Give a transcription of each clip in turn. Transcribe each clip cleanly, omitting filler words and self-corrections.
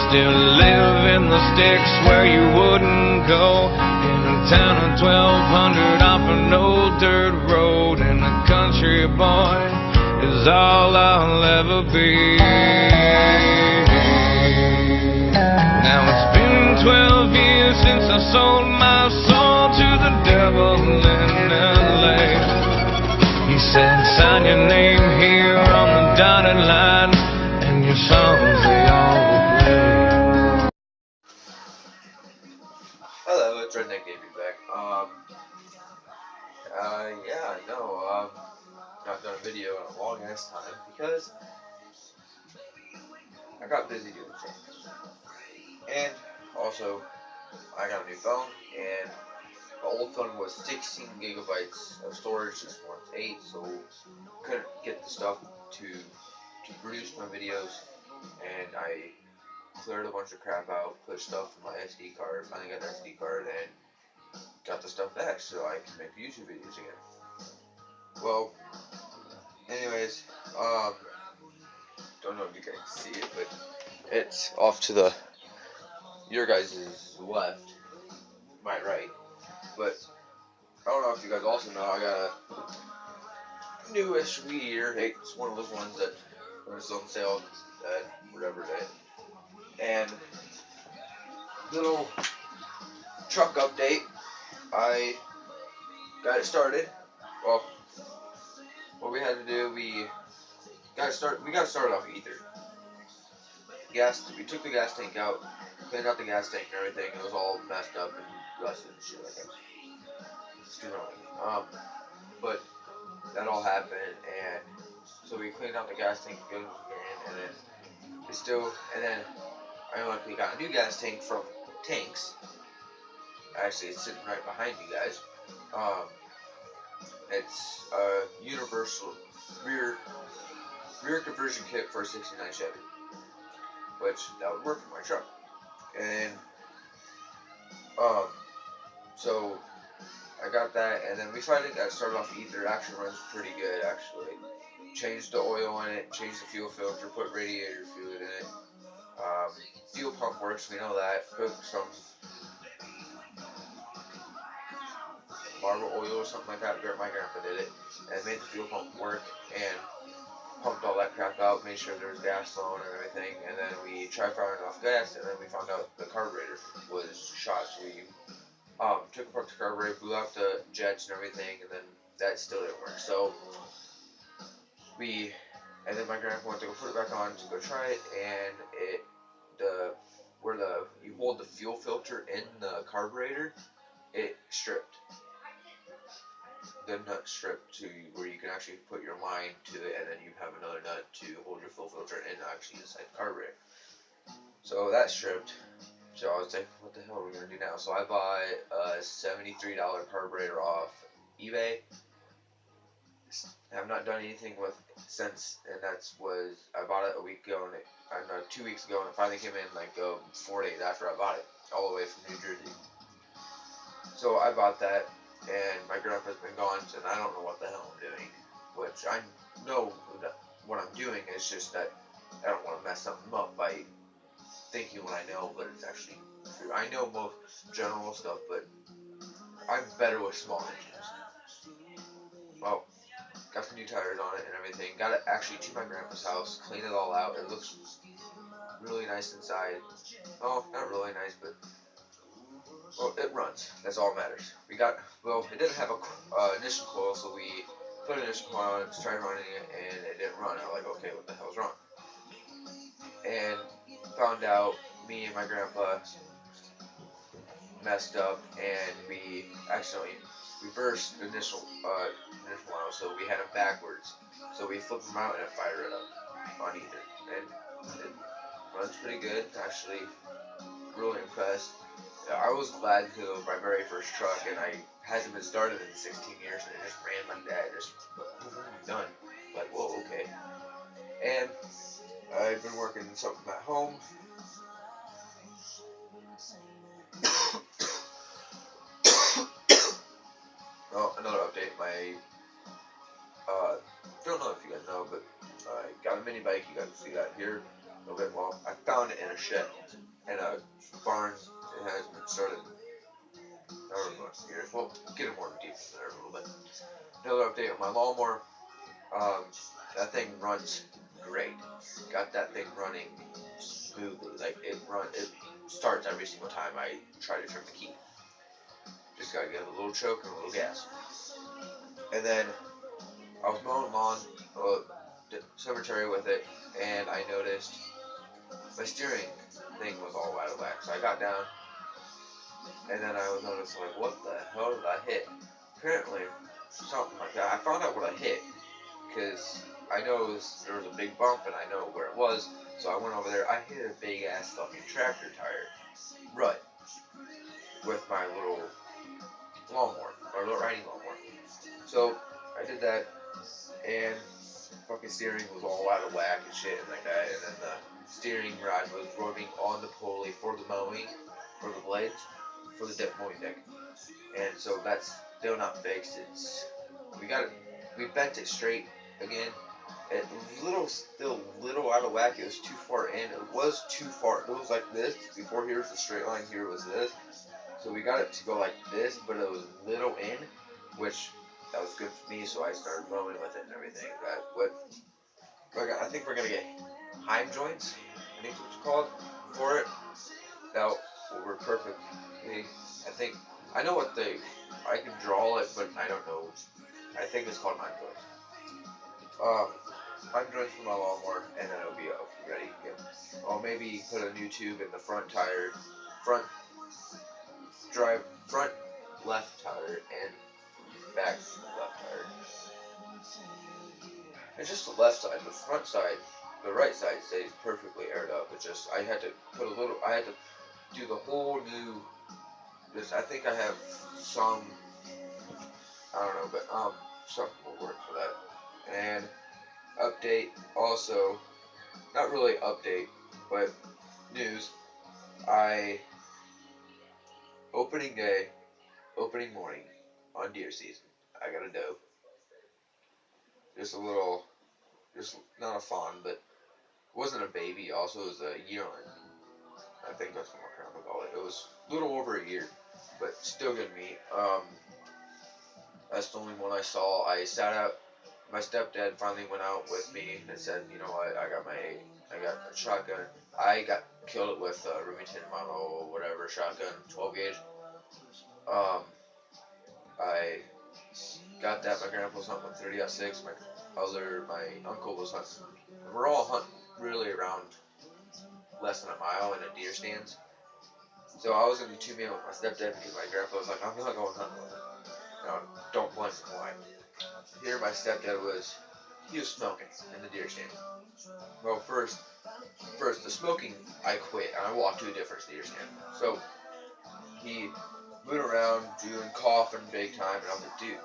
still live in the sticks where you wouldn't go. In a town of 1,200 off an old dirt road, and a country boy is all I'll ever be. Now it's been 12 years since I sold my soul to the devil in L.A. He said, sign your name here on the dotted line, and your songs they all will play. Hello, it's Redneck Davey back. Yeah, no, not done a video in a long ass time because I got busy doing things. And also, I got a new phone, and the old phone was 16 gigabytes of storage. This one's 8, so couldn't get the stuff to produce my videos, and I cleared a bunch of crap out, put stuff in my SD card, finally got the SD card, and got the stuff back so I can make YouTube videos again. Well, anyways, don't know if you guys see it, but it's off to your guys' left, my right. But I don't know if you guys also know, I got a newish weed eater. It's one of those ones that was on sale at whatever day. And little truck update. I got it started. Well, what we had to do, we got to start off ether. We took the gas tank out, cleaned out the gas tank and everything. It was all messed up and rusted and shit like that. It's too wrong. But that all happened, and so we cleaned out the gas tank again, and then I luckily got a new gas tank from Tanks. Actually, it's sitting right behind you guys. It's a universal rear conversion kit for a '69 Chevy, which that would work for my truck. And so I got that, and then we finally got started off ether. It actually runs pretty good, actually. Changed the oil in it, changed the fuel filter, put radiator fluid in it. Fuel pump works, we know that. Put some Marble oil or something like that. My grandpa did it, and made the fuel pump work, and pumped all that crap out, made sure there was gas flowing and everything, and then we tried firing off gas, and then we found out the carburetor was shot, so we took apart the carburetor, blew out the jets and everything, and then that still didn't work. So then my grandpa went to go put it back on to go try it, and where you hold the fuel filter in the carburetor, it stripped. The nut stripped to where you can actually put your line to it, and then you have another nut to hold your fuel filter in actually inside the carburetor. So that stripped. So I was like, what the hell are we gonna do now? So I bought a $73 carburetor off eBay. I have not done anything with it since, and I bought it a week ago, and 2 weeks ago, and it finally came in like 4 days after I bought it, all the way from New Jersey. So I bought that, and my grandpa's been gone, and I don't know what the hell I'm doing. Which I know that what I'm doing, is just that I don't want to mess something up by thinking what I know, but it's actually true. I know most general stuff, but I'm better with small engines. Well, got some new tires on it and everything. Got it actually to my grandpa's house, cleaned it all out. It looks really nice inside. Oh, not really nice, but well, it runs. That's all that matters. It didn't have a ignition coil, so we put an ignition coil on it, tried running it, and it didn't run. I was like, okay, what the hell's wrong? And found out me and my grandpa messed up, and we accidentally reversed the initial model, so we had them backwards. So we flipped them out and fired it up on either, and it runs pretty good. Actually, really impressed. I was glad because it was my very first truck, and I hasn't been started in 16 years, and it just ran like that, just done. Like, whoa, okay. And I've been working something at home. Oh, another update. Don't know if you guys know, but I got a mini bike. You guys can see that here a little bit. Well, I found it in a shed, in a barn. It hasn't been started. I don't know years. We'll get more deep in there a little bit. Another update on my lawnmower. That thing runs great. Got that thing running smoothly. Like it starts every single time I try to turn the key. Just gotta give it a little choke and a little gas. And then I was mowing lawn, the cemetery with it, and I noticed my steering thing was all out of whack. So I got down, and then I was noticing, like, what the hell did I hit? Apparently, something like that. I found out what I hit, because I know there was a big bump, and I know where it was, so I went over there. I hit a big-ass fucking tractor tire rut with my little lawnmower, my little riding lawnmower. So, I did that, and fucking steering was all out of whack and shit and like that, and then the steering rod was rubbing on the pulley for the mowing, for the blades, for the mowing deck. And so that's still not fixed. We bent it straight again. It still little out of whack. It was too far in. It was too far. It was like this. Before here was the straight line. Here was this. So we got it to go like this, but it was little in, which that was good for me. So I started mowing with it and everything. I think we're gonna get Heim joints. I think that's what it's called for it. That will work perfectly. I know I can draw it, but I don't know. I think it's called Heim joints. Heim joints for my lawnmower, and then it'll be ready. Yeah. I'll maybe put a new tube in the front left tire, and back left tire. It's just the left side. The front side, the right side stays perfectly aired up. It's just I had to do the whole new. I think I have some. I don't know, but something will work for that. And update also, not really update, but news. Opening morning on deer season. I got a doe. Just not a fawn, but it wasn't a baby. Also, it was a yearling. I think that's what my grandpa called it. It was a little over a year, but still good meat. That's the only one I saw. I sat out. My stepdad finally went out with me and said, you know what, I got a shotgun. I killed it with a Remington Mono, whatever, shotgun, 12 gauge. I got that. My grandpa was hunting with 30-06. My uncle was hunting. We're all hunting really around less than a mile in a deer stands. So I was going to be two-man with my stepdad because my grandpa was like, I'm not going hunting with him. No, don't blame me why. Here my stepdad he was smoking in the deer stand. Well, first the smoking I quit and I walked to a different deer stand. So he went around doing coughing big time and I was like, dude.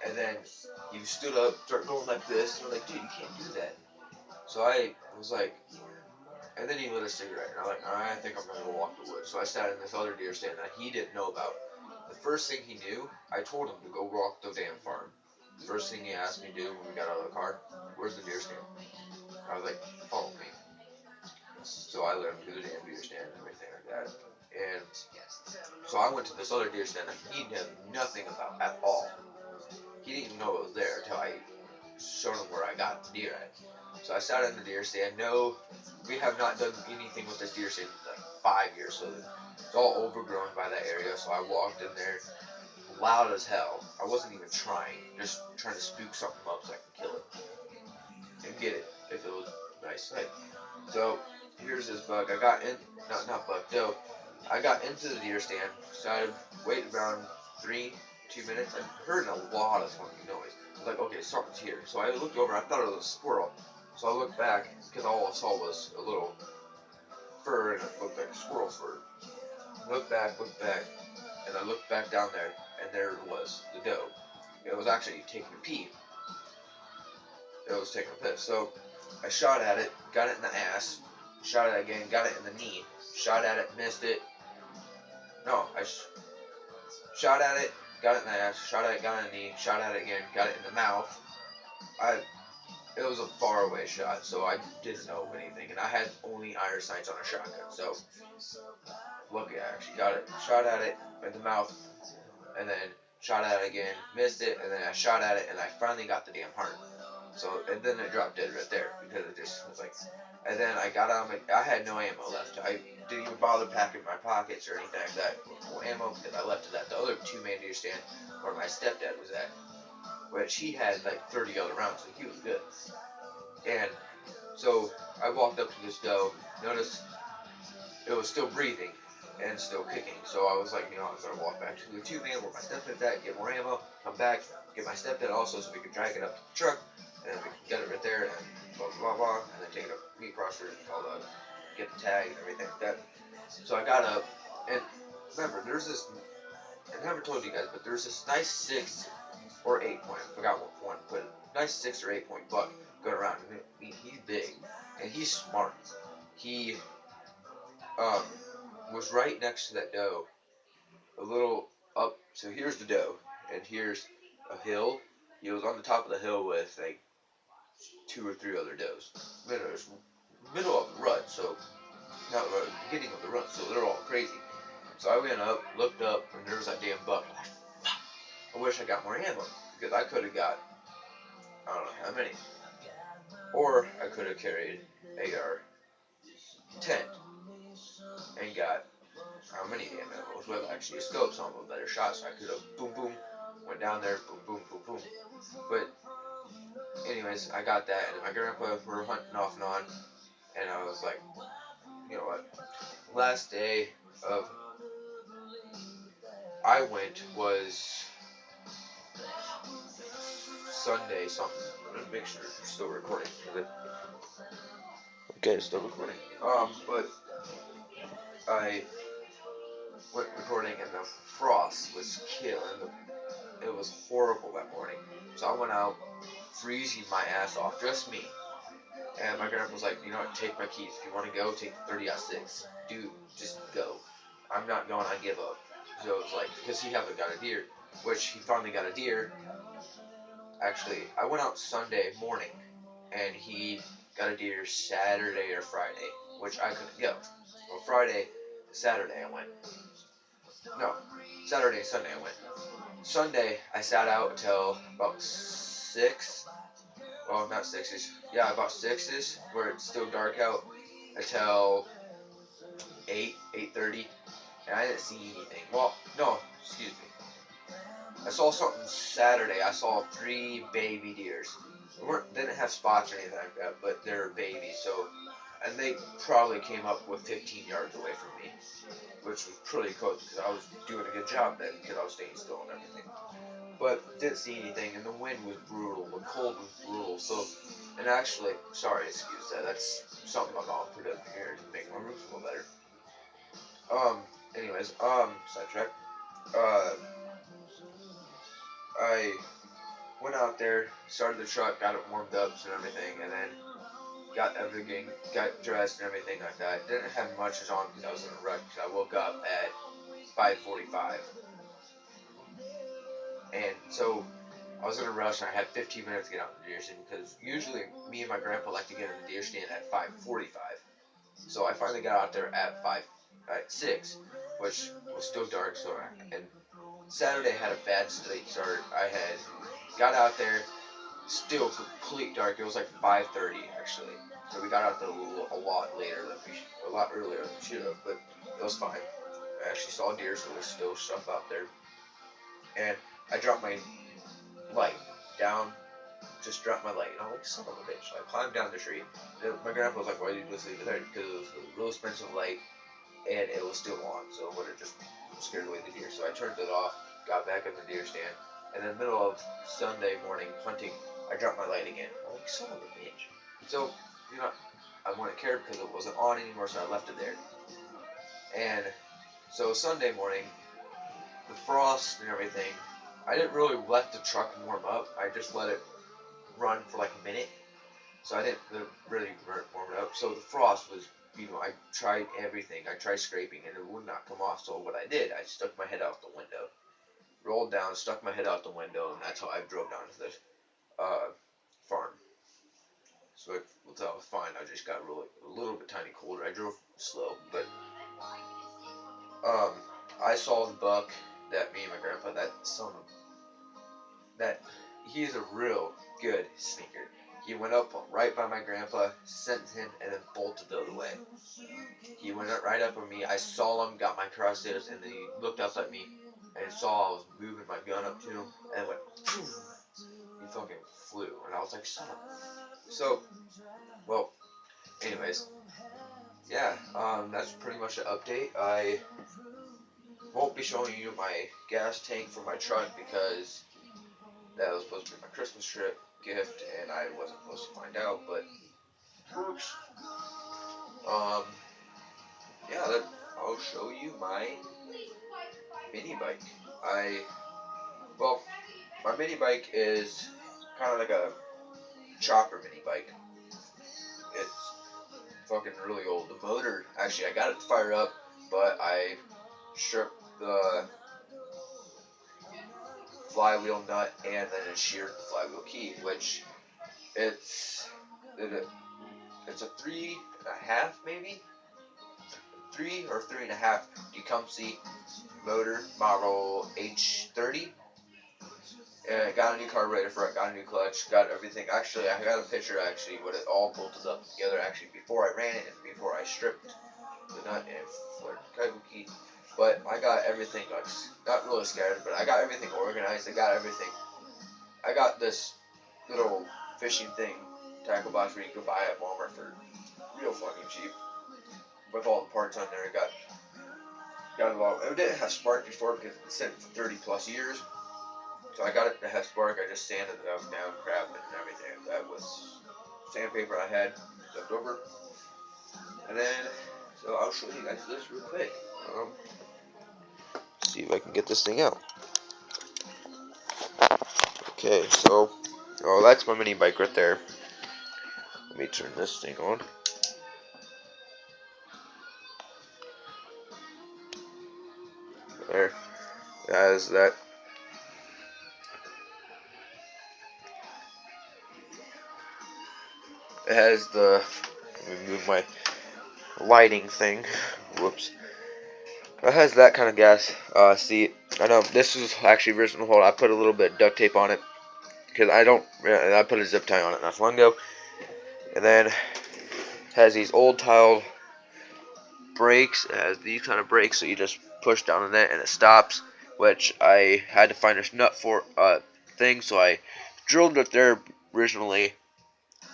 And then he stood up, started going like this, and I was like, dude, you can't do that. So I was like, and then he lit a cigarette, and I'm like, I think I'm gonna go walk the woods. So I sat in this other deer stand that he didn't know about. The first thing he knew, I told him to go walk the damn farm. The first thing he asked me to do when we got out of the car, where's the deer stand? I was like, follow me. So I led him to the damn deer stand and everything like that. And so I went to this other deer stand that he knew nothing about at all. He didn't even know it was there until I showed him where I got the deer at. So I sat in the deer stand. No, we have not done anything with this deer stand in like 5 years, so it's all overgrown by that area. So I walked in there, loud as hell. I wasn't even trying, just trying to spook something up so I could kill it and get it if it was nice. So here's this buck. I got in, not buck, doe. I got into the deer stand, started waiting around 2 minutes. I heard a lot of funky noise. I was like, okay, something's here. So I looked over. I thought it was a squirrel. So I looked back because all I saw was a little fur and it looked like a squirrel's fur. Looked back, and I looked back down there, and there it was, the doe. It was actually taking a pee. It was taking a piss. So I shot at it, got it in the ass, shot at it again, got it in the knee, shot at it, missed it. No, I shot at it, got it in the ass, shot at it, got it in the knee, shot at it again, got it in the mouth. It was a far away shot, so I didn't know anything, and I had only any iron sights on a shotgun. So, lucky I actually got it. Shot at it in the mouth, and then shot at it again, missed it, and then I shot at it, and I finally got the damn heart. So, and then it dropped dead right there, because it just was like, and then I got out I had no ammo left. I didn't even bother packing my pockets or anything like that with no ammo, because I left it at the other 2-man deer stand where my stepdad was at, which he had like 30 other rounds, so he was good. And so I walked up to this doe, noticed it was still breathing and still kicking. So I was like, I was gonna walk back to the 2-man where my stepdad's at, get more ammo, come back, get my stepdad also so we can drag it up to the truck, and we can get it right there, and blah blah blah, and then take it up to the meat crosser and all that, get the tag and everything like that. So I got up, and remember, there's this, I never told you guys, but there's this nice 6 or 8 point, I forgot what one, but nice 6 or 8 point buck going around, and he's big, and he's smart. He was right next to that doe, a little up. So here's the doe, and here's a hill. He was on the top of the hill with like 2 or 3 other does. Middle of the rut, so not the beginning of the rut, so they're all crazy. So I went up, looked up, and there was that damn buck. I wish I got more ammo, because I could have got, I don't know how many, or I could have carried AR-10 and got how many damn animals with actually a scope, some of them better shots, so I could have boom boom, went down there, boom boom boom boom. But anyways, I got that, and my grandpa were hunting off and on, and I was like, you know what, last day of I went was Sunday something. I'm gonna make sure it's still recording. Okay, it's still recording. But I went recording, and the frost was killing. It was horrible that morning. So I went out, freezing my ass off, just me. And my grandpa was like, you know what, take my keys. If you want to go, take the 30-06. Dude, just go. I'm not going, I give up. So it was like, because he haven't got a deer, which he finally got a deer. Actually, I went out Sunday morning, and he got a deer Saturday or Friday, which I couldn't go. Well, Friday to Saturday I went. No, Saturday and Sunday I went. Sunday, I sat out until about 6. Well, not 6-ish. Yeah, about 6-ish, where it's still dark out, until 8, 8:30, and I didn't see anything. Well, no, excuse me. I saw something Saturday. I saw 3 baby deers. They didn't have spots or anything like that, but they're babies, so, and they probably came up with 15 yards away from me, which was pretty close, because I was doing a good job then, because I was staying still and everything. But didn't see anything, and the wind was brutal, the cold was brutal, so, and actually, sorry, excuse that, that's something my mom put up here to make my room feel better. Anyways, sidetrack. I went out there, started the truck, got it warmed up and everything, and then got everything, got dressed and everything like that. Didn't have much on because I was in a rush, because I woke up at 5:45. And so I was in a rush, and I had 15 minutes to get out in the deer stand, because usually me and my grandpa like to get in the deer stand at 5:45. So I finally got out there at 6, which was still dark. So and Saturday had a bad late start. I had got out there, still complete dark. It was like 5:30 actually. So we got out there a lot later a lot earlier than we should have, but it was fine. I actually saw deer, so there's still stuff out there. And I dropped my light down, just dropped my light, and I'm like, son of a bitch. So I climbed down the tree. My grandpa was like, why did you just leave it there? Because it was a real expensive light, and it was still on, so it would have just scared away the deer. So I turned it off, got back in the deer stand, and in the middle of Sunday morning hunting, I dropped my light again. I'm like, son of a bitch. So, I wouldn't care because it wasn't on anymore, so I left it there. And so Sunday morning, the frost and everything, I didn't really let the truck warm up. I just let it run for like a minute. So I didn't really warm it up. So the frost was, I tried everything. I tried scraping, and it would not come off. So what I did, I stuck my head out the window, rolled down, stuck my head out the window, and that's how I drove down to the farm. So that was fine. I just got a little bit tiny colder. I drove slow, but I saw the buck that me and my grandpa, that he's a real good sneaker. He went up right by my grandpa, sent him, and then bolted the other way. He went right up on me. I saw him, got my crosshairs, and then he looked up at me and saw I was moving my gun up to him, and went, phew. He fucking flew, and I was like, son of a. So, well, anyways, yeah, that's pretty much the update. I won't be showing you my gas tank for my truck because that was supposed to be my Christmas gift, and I wasn't supposed to find out, but oops. Yeah, I'll show you my mini bike. My mini bike is kind of like a chopper mini bike. It's fucking really old. The motor, actually, I got it to fire up, but I stripped the flywheel nut and then it sheared the flywheel key, which it's a 3.5 maybe, 3 or 3.5 Tecumseh motor, model H30. And got a new carburetor for it, got a new clutch, got everything. Actually, I got a picture with it all bolted up together. Actually, before I ran it and before I stripped the nut and for the key. But I got everything, like, not really scattered, but I got everything organized. I got this little fishing thing, tackle box where you can buy at Walmart for real fucking cheap. With all the parts on there, got it all. It didn't have spark before because it's been for 30 plus years. So I got it to have spark. I just sanded it up, down, crap, and everything. That was sandpaper I had left over. And then, so I'll show you guys this real quick. See if I can get this thing out. Okay, so, that's my mini bike right there. Let me turn this thing on. There. It has that. It has the, let me move my lighting thing. Whoops. It has that kind of gas seat. I know this was actually original hold. I put a little bit of duct tape on it because I put a zip tie on it not long ago. And then it has these old tile brakes. It has these kind of brakes, so you just push down on it and it stops. Which I had to find this nut for thing, so I drilled it there originally.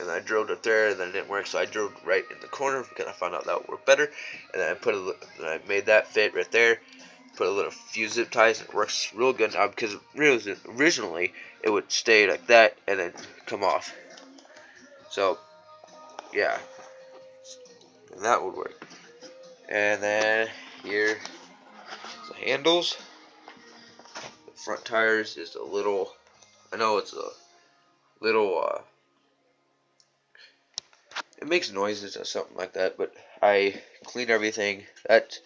And I drilled it there, and then it didn't work, so I drilled right in the corner because I found out that would work better. And then I made that fit right there. Put a little few zip ties, and it works real good now because originally it would stay like that and then come off. So yeah, and that would work. And then here, the handles. The front tires is a little. I know it's a little. It makes noises or something like that, but I cleaned everything. That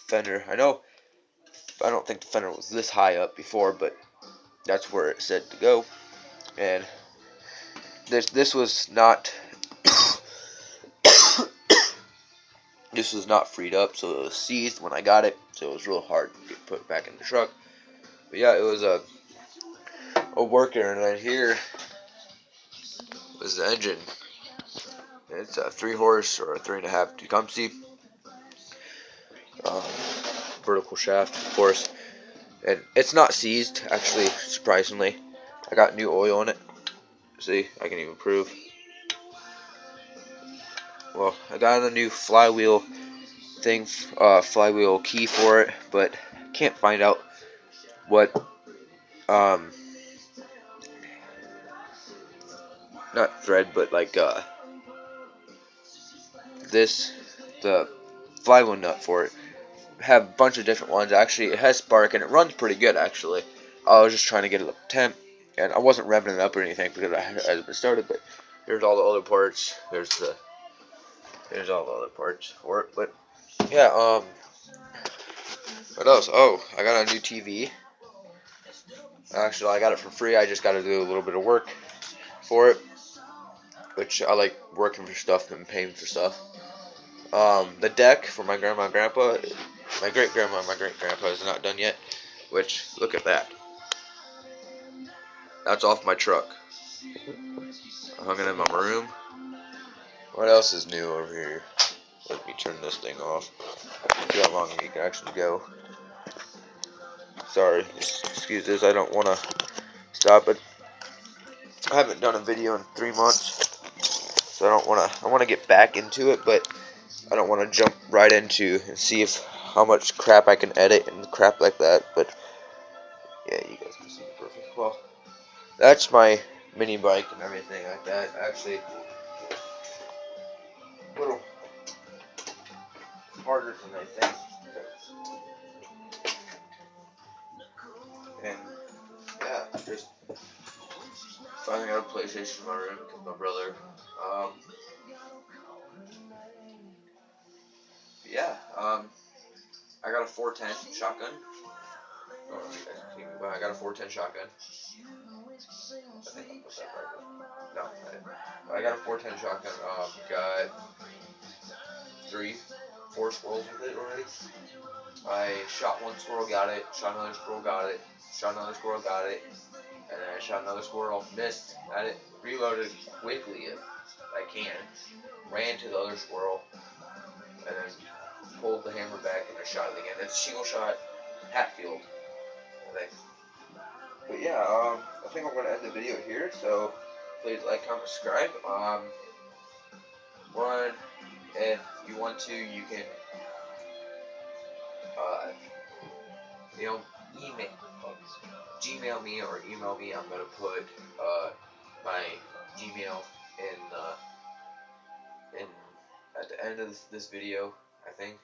fender, I don't think the fender was this high up before, but that's where it said to go. And this was not this was not freed up, so it was seized when I got it, so it was real hard to get put back in the truck. But yeah, it was a worker. And then here was the engine. It's a 3-horse or a 3.5 Tecumseh. Vertical shaft, of course. And it's not seized, actually, surprisingly. I got new oil in it. See, I can even prove. Well, I got a new flywheel thing, flywheel key for it, but can't find out what, not thread, but like, the flywheel nut for it. Have a bunch of different ones. Actually, it has spark and it runs pretty good. Actually, I was just trying to get it up to temp, and I wasn't revving it up or anything because I hadn't been started. But here's all the other parts. Here's all the other parts for it. But yeah, what else? Oh, I got a new TV. Actually, I got it for free. I just got to do a little bit of work for it. which I like working for stuff and paying for stuff. The deck for my grandma and grandpa, my great grandma and my great grandpa is not done yet, which, look at that. That's off my truck. I hung it in my room. What else is new over here? Let me turn this thing off. See how long you can actually go. Sorry, excuse this, I don't want to stop it. I haven't done a video in 3 months, so I want to get back into it, but I don't want to jump right into and see if how much crap I can edit and crap like that. But yeah, you guys can see it perfect. Well, that's my mini bike and everything like that. Actually, a little harder than I think. And yeah, just finally got a PlayStation in my room because my brother. Yeah, I got a 410 shotgun. I don't know if you guys can see me, but I got a 410 shotgun. I think I put that right. No, I didn't. I got a 410 shotgun. Got 4 squirrels with it already. I shot one squirrel, got it. Shot another squirrel, got it. Shot another squirrel, got it. And then I shot another squirrel, missed. Got it. Reloaded quickly if I can. Ran to the other squirrel, and then pulled the hammer back and I shot it again. It's single shot Hatfield, I think. But yeah, I think I'm gonna end the video here. So please like, comment, subscribe. One, if you want to, you can, you know, Gmail me or email me. I'm gonna put my Gmail in at the end of this video. I think.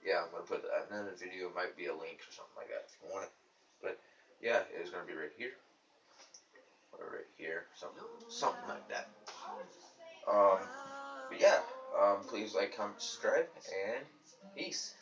Yeah, I'm gonna put at the end of the video. Might be a link or something like that if you want it. But yeah, it's gonna be right here or right here, something like that. But yeah, please like, comment, subscribe, and peace.